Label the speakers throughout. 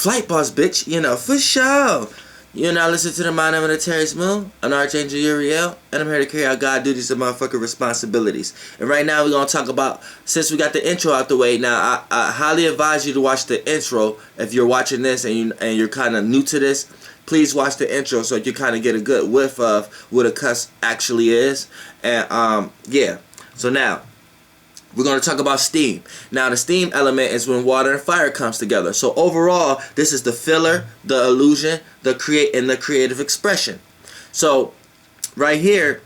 Speaker 1: Flight boss, bitch. You know, for sure. You now listen to the Mind of the Terrace Moon, an Archangel Uriel, and I'm here to carry out God duties and motherfucking responsibilities. And right now we're going to talk about, since we got the intro out the way, now I highly advise you to watch the intro. If you're watching this and you're kind of new to this, please watch the intro so you kind of get a good whiff of what a cuss actually is. And yeah, so now we're going to talk about steam. Now, the steam element is when water and fire comes together. So overall, this is the filler, the illusion, the creative expression. So right here,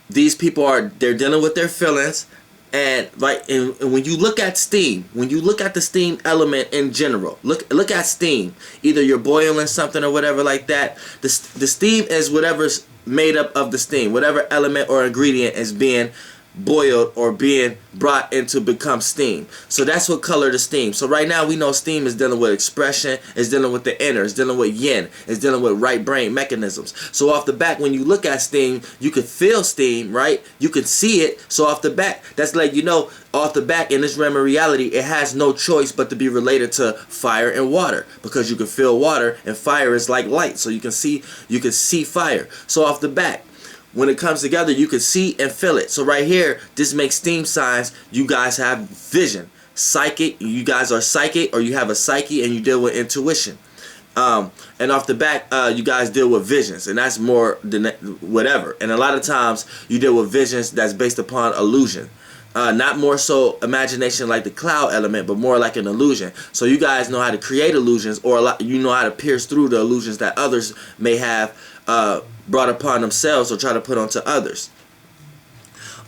Speaker 1: these people they're dealing with their feelings, and when you look at steam, when you look at the steam element in general, look at steam. Either you're boiling something or whatever like that. The steam is whatever's made up of the steam, whatever element or ingredient is being boiled or being brought into become steam. So that's what color the steam. So right now we know steam is dealing with expression, is dealing with the inner, is dealing with yin, is dealing with right brain mechanisms. So off the back, when you look at steam, you can feel steam, right? You can see it. So off the back, that's like, you know, off the back in this realm of reality, it has no choice but to be related to fire and water, because you can feel water and fire is like light. So you can see fire. So off the back, when it comes together, you can see and feel it. So right here, this makes steam signs. You guys have vision. Psychic, you guys are psychic, or you have a psyche and you deal with intuition. And off the back, you guys deal with visions, and that's more than whatever. And a lot of times, you deal with visions that's based upon illusion. Not more so imagination like the cloud element, but more like an illusion. So you guys know how to create illusions, or you know how to pierce through the illusions that others may have brought upon themselves or try to put onto others.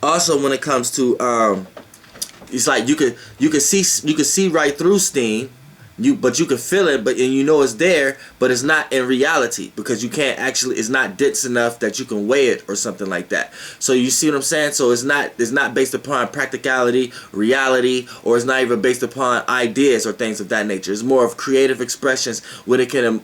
Speaker 1: Also, when it comes to it's like you could see right through steam. But you can feel it, and you know it's there, but it's not in reality, because you can't actually, it's not dense enough that you can weigh it or something like that. So you see what I'm saying? So it's not based upon practicality, reality, or it's not even based upon ideas or things of that nature. It's more of creative expressions, what it can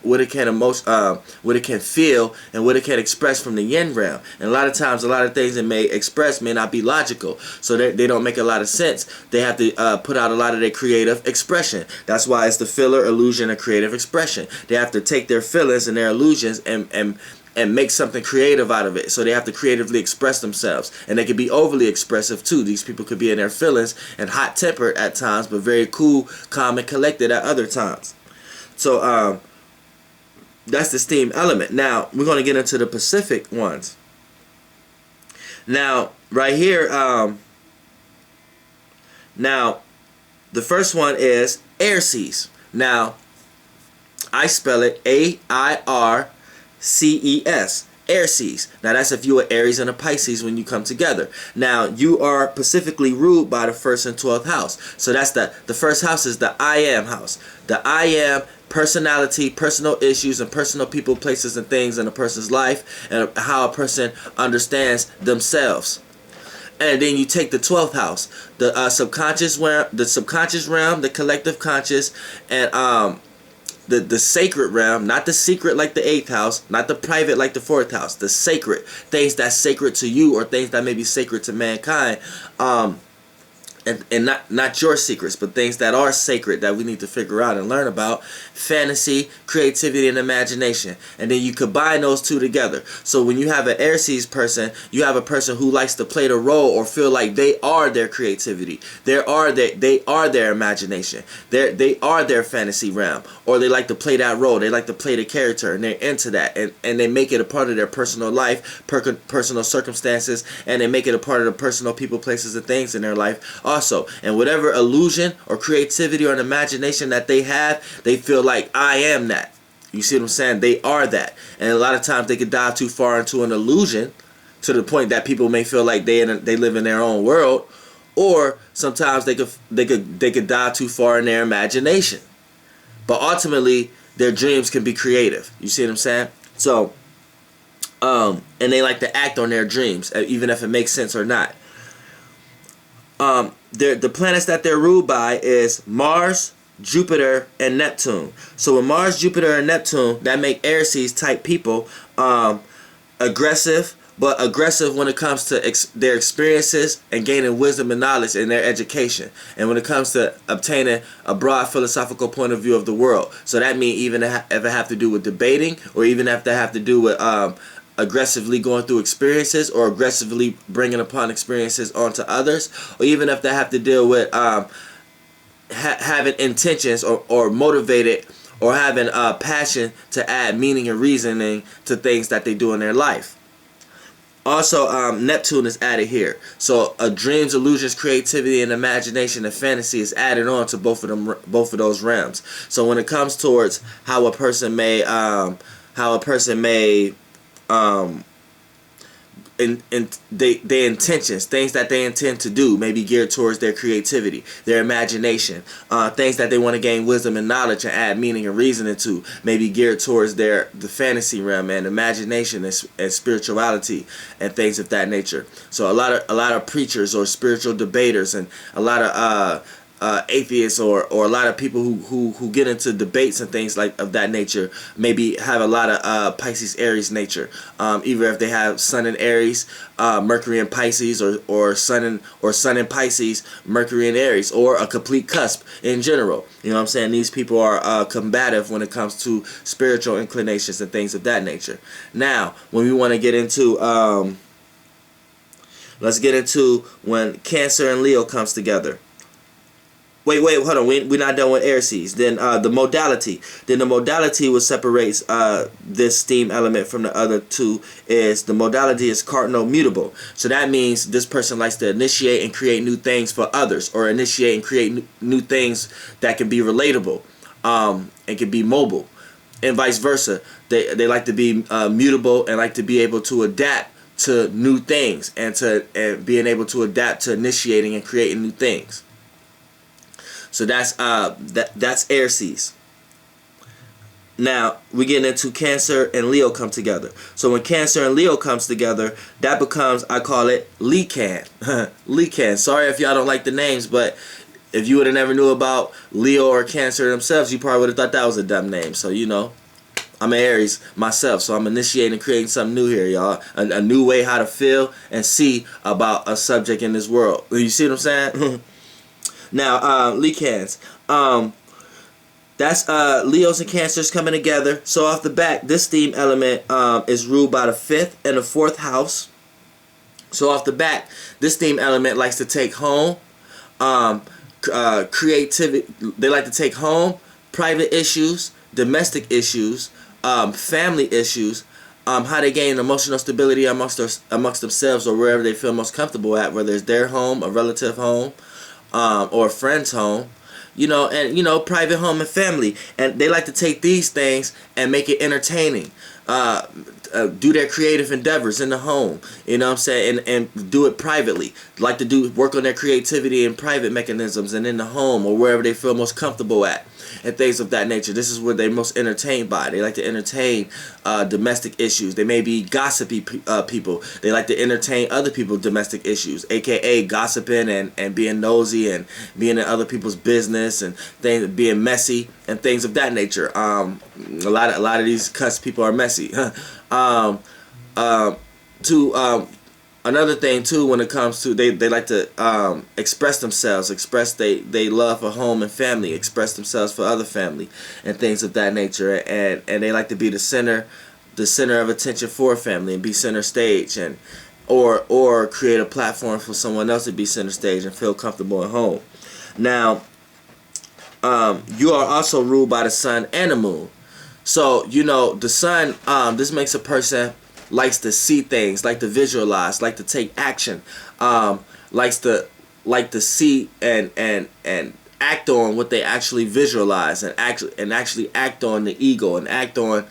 Speaker 1: feel and what it can express from the yin realm. And a lot of times, a lot of things it may express may not be logical, so they don't make a lot of sense. They have to put out a lot of their creative expression. That's why it's the filler, illusion, and creative expression. They have to take their feelings and their illusions and make something creative out of it. So they have to creatively express themselves, and they can be overly expressive too. These people could be in their feelings and hot-tempered at times, but very cool, calm, and collected at other times. So that's the steam element. Now we're going to get into the Pacific ones. Now right here, now the first one is Airces. Now, I spell it A-I-R-C-E-S. Airces. Now, that's if you are Aries and a Pisces when you come together. Now, you are specifically ruled by the 1st and 12th house. So that's the first house is the I am house. The I am, personality, personal issues, and personal people, places, and things in a person's life, and how a person understands themselves. And then you take the 12th house, the subconscious realm, the collective conscious, and the sacred realm, not the secret like the 8th house, not the private like the 4th house, the sacred, things that's sacred to you or things that may be sacred to mankind. And not your secrets, but things that are sacred that we need to figure out and learn about. Fantasy, creativity, and imagination. And then you combine those two together. So when you have an Airces person, you have a person who likes to play the role or feel like they are their creativity. They are their imagination. They are their fantasy realm. Or they like to play that role. They like to play the character, and they're into that. And they make it a part of their personal life, personal circumstances, and they make it a part of the personal people, places, and things in their life also. And whatever illusion or creativity or an imagination that they have, they feel like, I am that. You see what I'm saying? They are that. And a lot of times they could dive too far into an illusion to the point that people may feel like they live in their own world, or sometimes they could dive too far in their imagination. But ultimately, their dreams can be creative. You see what I'm saying? So, and they like to act on their dreams, even if it makes sense or not. The planets that they're ruled by is Mars, Jupiter, and Neptune. So with Mars, Jupiter, and Neptune, that make Airces type people aggressive, but aggressive when it comes to their experiences and gaining wisdom and knowledge in their education, and when it comes to obtaining a broad philosophical point of view of the world. So that means even if it have to do with debating, or even if they have to do with aggressively going through experiences, or aggressively bringing upon experiences onto others, or even if they have to deal with having intentions, or motivated, or having a passion to add meaning and reasoning to things that they do in their life. Also, Neptune is added here. So dreams, illusions, creativity, and imagination and fantasy is added on to both of those realms. So when it comes towards how a person may their intentions, things that they intend to do, may be geared towards their creativity, their imagination, things that they want to gain wisdom and knowledge and add meaning and reasoning to, may be geared towards the fantasy realm and imagination and spirituality and things of that nature. So a lot of preachers or spiritual debaters and a lot of atheists or a lot of people who get into debates and things like of that nature maybe have a lot of Pisces Aries nature, either if they have Sun in Aries, Mercury in Pisces, or Sun in Pisces, Mercury in Aries, or a complete cusp in general. You know what I'm saying? These people are combative when it comes to spiritual inclinations and things of that nature. Now, when we want to get into let's get into when Cancer and Leo comes together. Wait, hold on. We're not done with Airces. Then the modality. Then the modality what separates this steam element from the other two is the modality is cardinal mutable. So that means this person likes to initiate and create new things for others, or initiate and create new things that can be relatable, and can be mobile, and vice versa. They like to be mutable and like to be able to adapt to new things, and being able to adapt to initiating and creating new things. So that's Airces. Now we get into Cancer and Leo come together. So when Cancer and Leo comes together, that becomes, I call it Lecan. Lecan. Sorry if y'all don't like the names, but if you would have never knew about Leo or Cancer themselves, you probably would have thought that was a dumb name. So you know, I'm an Aries myself, so I'm initiating and creating something new here, y'all. A new way how to feel and see about a subject in this world. You see what I'm saying? Now, Lecans, that's Leos and Cancers coming together. So off the bat, this theme element is ruled by the 5th and the 4th house. So off the bat, this theme element likes to take home creativity. They like to take home private issues, domestic issues, family issues, how they gain emotional stability amongst themselves or wherever they feel most comfortable at, whether it's their home, a relative home, or a friend's home, and private home and family. And they like to take these things and make it entertaining, do their creative endeavors in the home, you know what I'm saying, and do it privately. Like to work on their creativity in private mechanisms and in the home or wherever they feel most comfortable at, and things of that nature. This is what they're most entertained by. They like to entertain domestic issues. They may be gossipy people. They like to entertain other people's domestic issues, aka gossiping and being nosy and being in other people's business and things, being messy and things of that nature. A lot of these cuss people are messy. Another thing too, when it comes to they like to express themselves, express they love for home and family, express themselves for other family and things of that nature, and they like to be the center of attention for family and be center stage, and or create a platform for someone else to be center stage and feel comfortable at home. Now, you are also ruled by the sun and the moon. So the sun, this makes a person likes to see things, like to visualize, like to take action, likes to see and act on what they actually visualize, and actually act on the ego and act on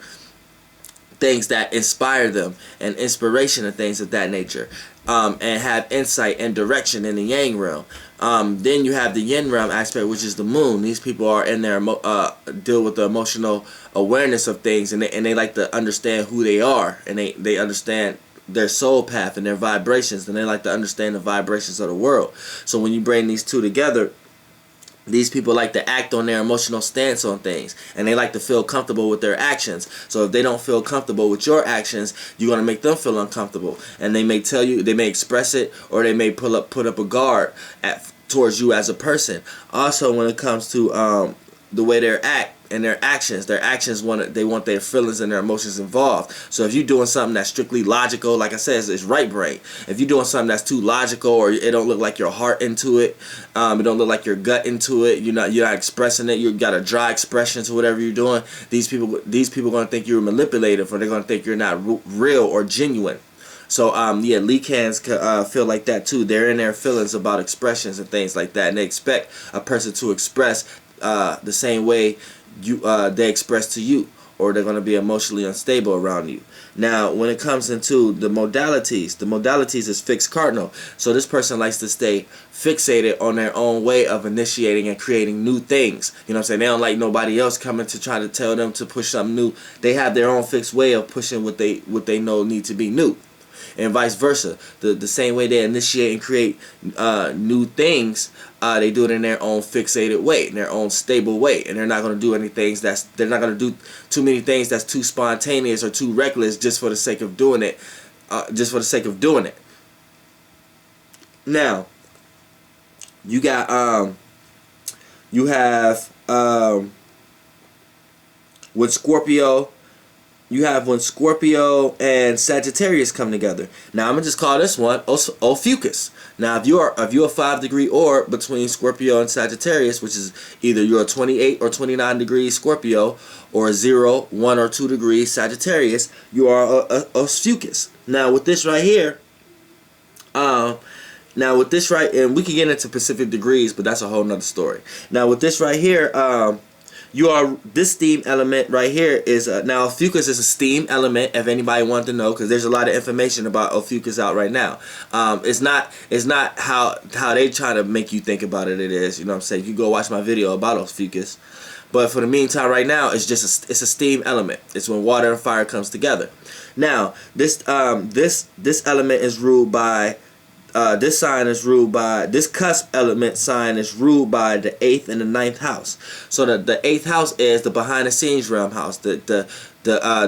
Speaker 1: things that inspire them and inspiration and things of that nature, and have insight and direction in the yang realm. Then you have the yin realm aspect, which is the moon. These people are in there, deal with the emotional awareness of things, and they like to understand who they are, and they understand their soul path and their vibrations, and they like to understand the vibrations of the world. So when you bring these two together, These people like to act on their emotional stance on things, and they like to feel comfortable with their actions. So if they don't feel comfortable with your actions, you're going to make them feel uncomfortable, and they may tell you, they may express it, or they may put up a guard towards you as a person. Also, when it comes to the way they act and their actions they want their feelings and their emotions involved. So if you're doing something that's strictly logical, like I said, it's right brain. If you're doing something that's too logical, or it don't look like your heart into it, it don't look like your gut into it, you're not expressing it, you got a dry expression to whatever you're doing, these people are going to think you're manipulative, or they're going to think you're not real or genuine. So yeah, Lecans feel like that too. They're in their feelings about expressions and things like that, and they expect a person to express the same way they express to you, or they're going to be emotionally unstable around you. Now, when it comes into the modalities is fixed cardinal. So this person likes to stay fixated on their own way of initiating and creating new things. You know what I'm saying? They don't like nobody else coming to try to tell them to push something new. They have their own fixed way of pushing what they know need to be new. And vice versa. The same way they initiate and create new things, they do it in their own fixated way, in their own stable way, and they're not going to do they're not going to do too many things that's too spontaneous or too reckless just for the sake of doing it, Now, you got you have with Scorpio. You have when Scorpio and Sagittarius come together. Now I'm gonna just call this one Ophuchius. Now if you're a 5-degree orb between Scorpio and Sagittarius, which is either you're a 28 or 29 degrees Scorpio, or a 0, 1, or 2 degrees Sagittarius, you are a Ophuchius. Now with this right here, and we can get into specific degrees, but that's a whole nother story. Now with this right here, this steam element right here is now Ophuchius is a steam element, if anybody wants to know, because there's a lot of information about Ophuchius out right now. It's not how they try to make you think about it. It is, you know what I'm saying? You go watch my video about Ophuchius. But for the meantime, right now, it's just it's a steam element. It's when water and fire comes together. Now this element is ruled by this cusp element sign is ruled by the 8th and the 9th house. So the 8th house is the behind the scenes realm house, the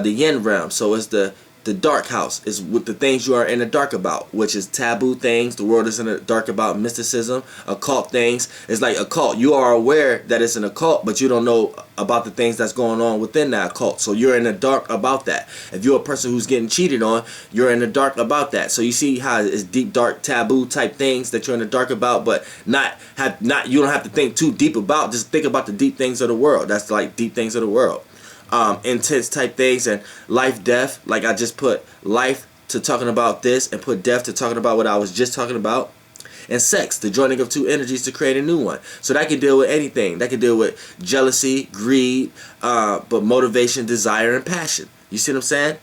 Speaker 1: yin realm. So it's the dark house, is with the things you are in the dark about, which is taboo things. The world is in the dark about mysticism, occult things. It's like a cult. You are aware that it's an occult, but you don't know about the things that's going on within that occult. So you're in the dark about that. If you're a person who's getting cheated on, you're in the dark about that. So you see how it's deep, dark, taboo type things that you're in the dark about, but you don't have to think too deep about. Just think about the deep things of the world. That's like deep things of the world. Intense type things, and life, death. Like I just put life to talking about this, and put death to talking about what I was just talking about. And sex, the joining of two energies to create a new one. So that can deal with anything. That can deal with jealousy, greed, but motivation, desire, and passion. You see what I'm saying?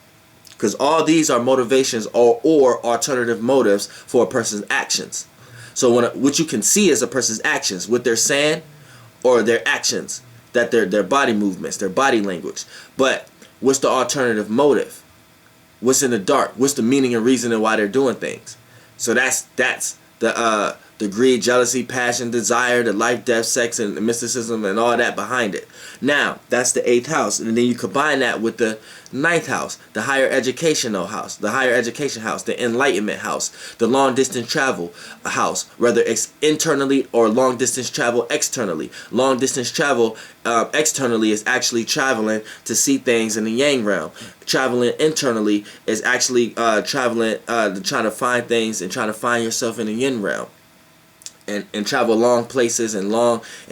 Speaker 1: Because all these are motivations or alternative motives for a person's actions. So what you can see is a person's actions, what they're saying or their actions, that their body movements, their body language. But what's the alternative motive? What's in the dark? What's the meaning and reasoning why they're doing things? So that's the greed, jealousy, passion, desire, the life, death, sex, and mysticism, and all that behind it. Now, that's the 8th house. And then you combine that with the 9th house, the higher educational house, the higher education house, the enlightenment house, the long distance travel house, whether it's internally or long distance travel externally. Long distance travel externally is actually traveling to see things in the yang realm. Traveling internally is actually traveling to trying to find things and trying to find yourself in the yin realm. And travel long places and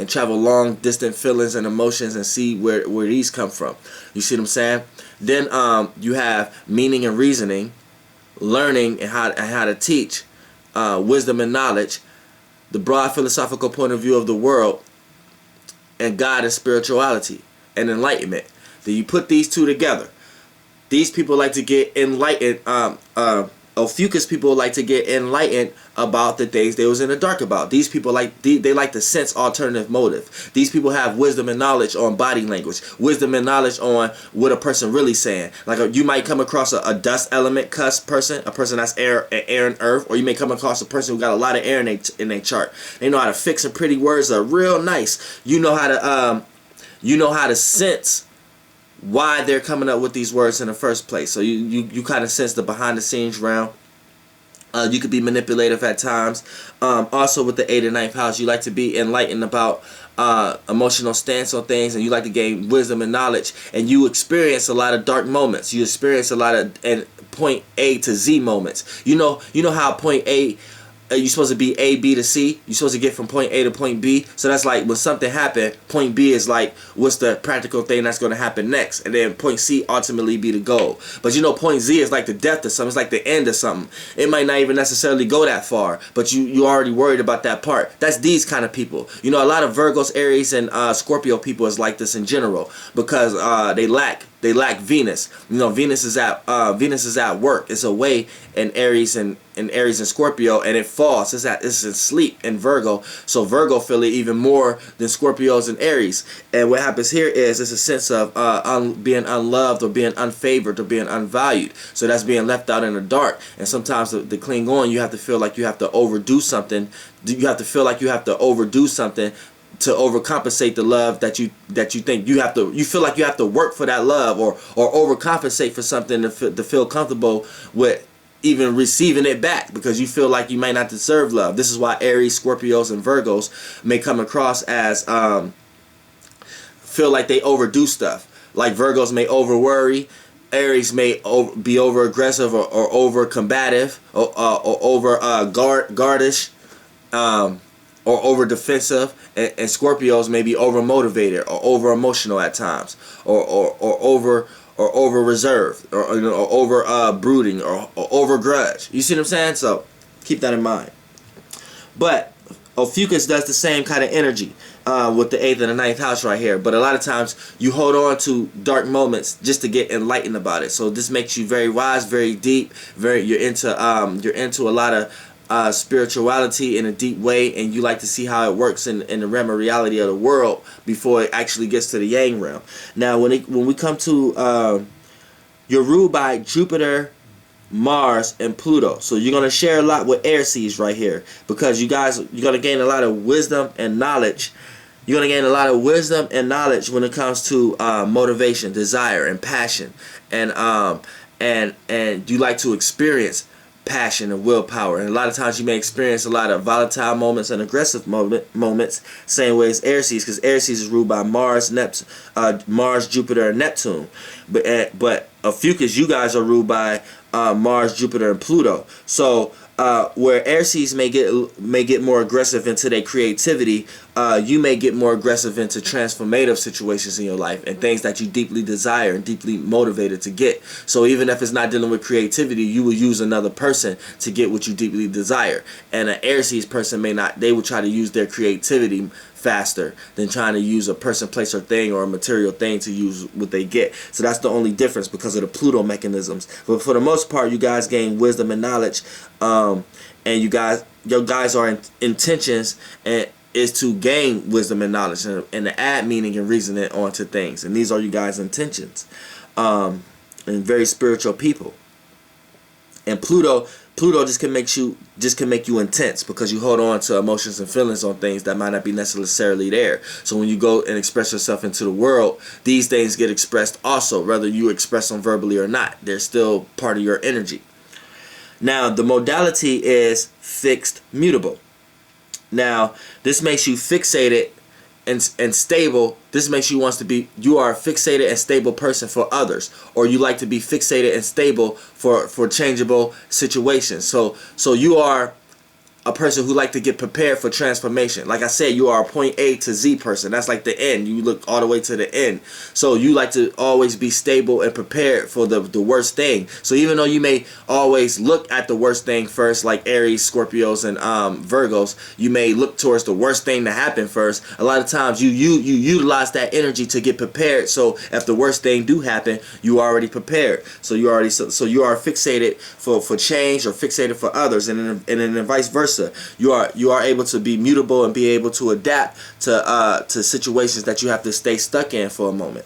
Speaker 1: travel long distant feelings and emotions and see where these come from. You see what I'm saying? Then you have meaning and reasoning, learning and how to teach, wisdom and knowledge, the broad philosophical point of view of the world, and God and spirituality and enlightenment. Then you put these two together. These people like to get enlightened. Ophuchius people like to get enlightened about the things they was in the dark about. These people they like to sense alternative motive. These people have wisdom and knowledge on body language, wisdom and knowledge on what a person really saying. Like you might come across a dust element person, a person that's air and earth, or you may come across a person who got a lot of air in their chart. They know how to fix some pretty words that are real nice. You know how to sense why they're coming up with these words in the first place. So you kind of sense the behind the scenes realm. You could be manipulative at times. Also with the 8th and 9th house, you like to be enlightened about emotional stance on things, and you like to gain wisdom and knowledge, and you experience a lot of dark moments. You experience a lot of point A to Z moments. You know how point A, you're supposed to be A, B to C. You're supposed to get from point A to point B. So that's like when something happened, point B is like, what's the practical thing that's going to happen next? And then point C ultimately be the goal. But point Z is like the death of something. It's like the end of something. It might not even necessarily go that far, but you already worried about that part. That's these kind of people. A lot of Virgos, Aries, and Scorpio people is like this in general, because they lack Venus. Venus is at work. It's away in Aries and Scorpio, and it falls. It's in sleep in Virgo. So Virgo feel it even more than Scorpios and Aries. And what happens here is it's a sense of being unloved, or being unfavored, or being unvalued. So that's being left out in the dark. And sometimes to cling on, you have to feel like you have to overdo something. You have to feel like you have to overdo something to overcompensate the love that you think you feel like you have to work for that love, or overcompensate for something to feel comfortable with even receiving it back, because you feel like you might not deserve love. This is why Aries, Scorpios, and Virgos may come across as feel like they overdo stuff. Like Virgos may over worry, Aries may be over aggressive, or over combative, or over guardish, or over defensive, and Scorpios may be over motivated, or over emotional at times, or over reserved, or over brooding, or over grudge. You see what I'm saying? So keep that in mind. But Ophuchius does the same kind of energy with the 8th and the 9th house right here. But a lot of times you hold on to dark moments just to get enlightened about it. So this makes you very wise, very deep, you're into a lot of spirituality in a deep way, and you like to see how it works in the realm of reality of the world before it actually gets to the yang realm. Now when we come to you're ruled by Jupiter, Mars, and Pluto. So you're going to share a lot with Airces right here, because you're going to gain a lot of wisdom and knowledge. You're going to gain a lot of wisdom and knowledge when it comes to motivation, desire, and passion. And you like to experience passion and willpower. And a lot of times you may experience a lot of volatile moments and aggressive moments, same way as Airces, because Airces is ruled by Mars, Jupiter, and Neptune. But Ophuchius, you guys are ruled by Mars, Jupiter, and Pluto. So where Airces may get more aggressive into their creativity, you may get more aggressive into transformative situations in your life and things that you deeply desire and deeply motivated to get. So even if it's not dealing with creativity, you will use another person to get what you deeply desire. And an Airces person they will try to use their creativity faster than trying to use a person, place, or thing, or a material thing to use what they get. So that's the only difference, because of the Pluto mechanisms. But for the most part, you guys gain wisdom and knowledge, and your guys are intentions and is to gain wisdom and knowledge, and to add meaning and reasoning onto things. And these are you guys' intentions, and very spiritual people. And Pluto just can make you intense, because you hold on to emotions and feelings on things that might not be necessarily there. So when you go and express yourself into the world, these things get expressed also, whether you express them verbally or not. They're still part of your energy. Now the modality is fixed mutable. Now this makes you fixated and stable. This makes you are a fixated and stable person for others, or you like to be fixated and stable for changeable situations. So you are a person who like to get prepared for transformation. Like I said, you are a point A to Z person. That's like the end. You look all the way to the end. So you like to always be stable and prepared for the worst thing. So even though you may always look at the worst thing first, like Aries, Scorpios, and Virgos, you may look towards the worst thing to happen first. A lot of times you utilize that energy to get prepared. So if the worst thing do happen, you are already prepared. So you already so you are fixated for change, or fixated for others, and then vice versa. You are able to be mutable and be able to adapt to situations that you have to stay stuck in for a moment.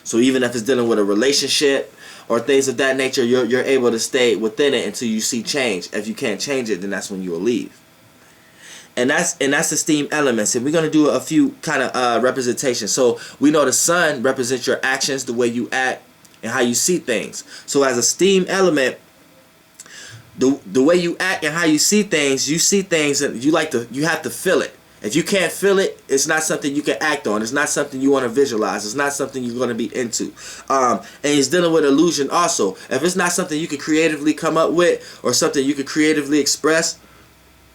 Speaker 1: So even if it's dealing with a relationship or things of that nature, you're able to stay within it until you see change. If you can't change it, then that's when you will leave. And that's the steam elements. And we're going to do a few kind of representations. So we know the sun represents your actions, the way you act, and how you see things. So as a steam element, the way you act and how you see things and you have to feel it. If you can't feel it, it's not something you can act on. It's not something you want to visualize. It's not something you're going to be into. And it's dealing with illusion also. If it's not something you can creatively come up with, or something you can creatively express,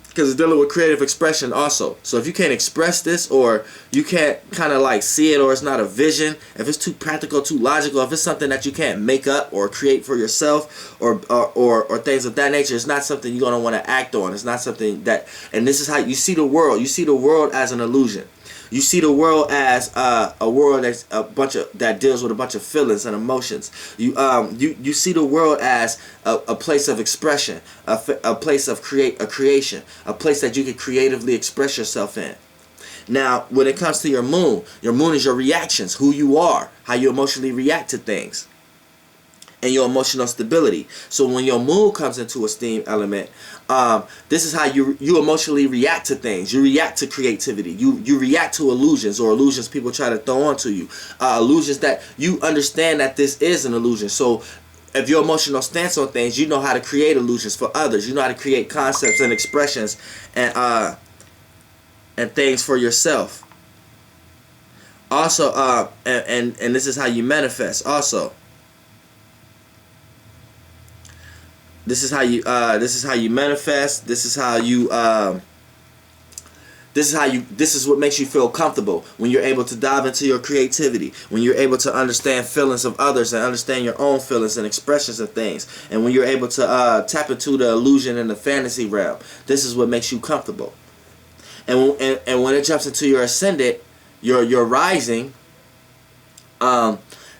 Speaker 1: because it's dealing with creative expression also. So if you can't express this, or you can't kind of like see it, or it's not a vision, if it's too practical, too logical, if it's something that you can't make up or create for yourself, or things of that nature, it's not something you're going to want to act on. It's not something that, and this is how you see the world. You see the world as an illusion. You see the world as a world that's that deals with a bunch of feelings and emotions. You see the world as a place of expression, a place of creation, a place that you can creatively express yourself in. Now, when it comes to your moon is your reactions, who you are, how you emotionally react to things, and your emotional stability. So when your moon comes into a steam element, this is how you emotionally react to things. You react to creativity. You react to illusions, or illusions people try to throw onto you. Illusions that you understand that this is an illusion. So if your emotional stance on things, you know how to create illusions for others. You know how to create concepts and expressions and things for yourself. Also, and this is how you manifest. Also, this is how you manifest. This is what makes you feel comfortable, when you're able to dive into your creativity, when you're able to understand feelings of others and understand your own feelings and expressions of things, and when you're able to tap into the illusion and the fantasy realm. This is what makes you comfortable. And when it jumps into your ascendant, your rising,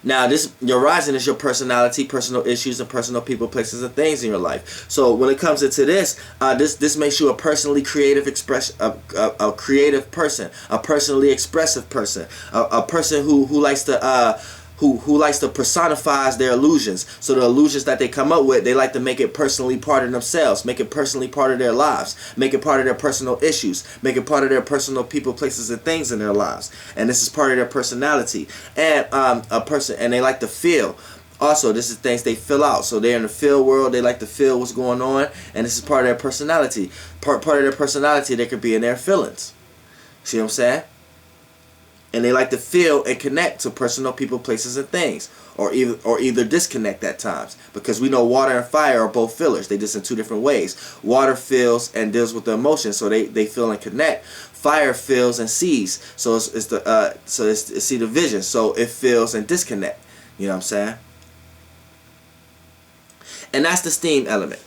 Speaker 1: now, your rising is your personality, personal issues, and personal people, places, and things in your life. So when it comes into this, this makes you a personally creative a creative person, a personally expressive person, a person who likes to who likes to personify their illusions. So the illusions that they come up with, they like to make it personally part of themselves, make it personally part of their lives, make it part of their personal issues, make it part of their personal people, places, and things in their lives. And this is part of their personality. And and they like to feel. Also, this is things they fill out. So they're in the feel world. They like to feel what's going on, and this is part of their personality. Part of their personality, they could be in their feelings. See what I'm saying? And they like to feel and connect to personal people, places, and things, or either disconnect at times, because we know water and fire are both feelers. They just in two different ways. Water feels and deals with the emotions, so they feel and connect. Fire feels and sees, so it's see the vision, so it feels and disconnect. You know what I'm saying? And that's the steam element.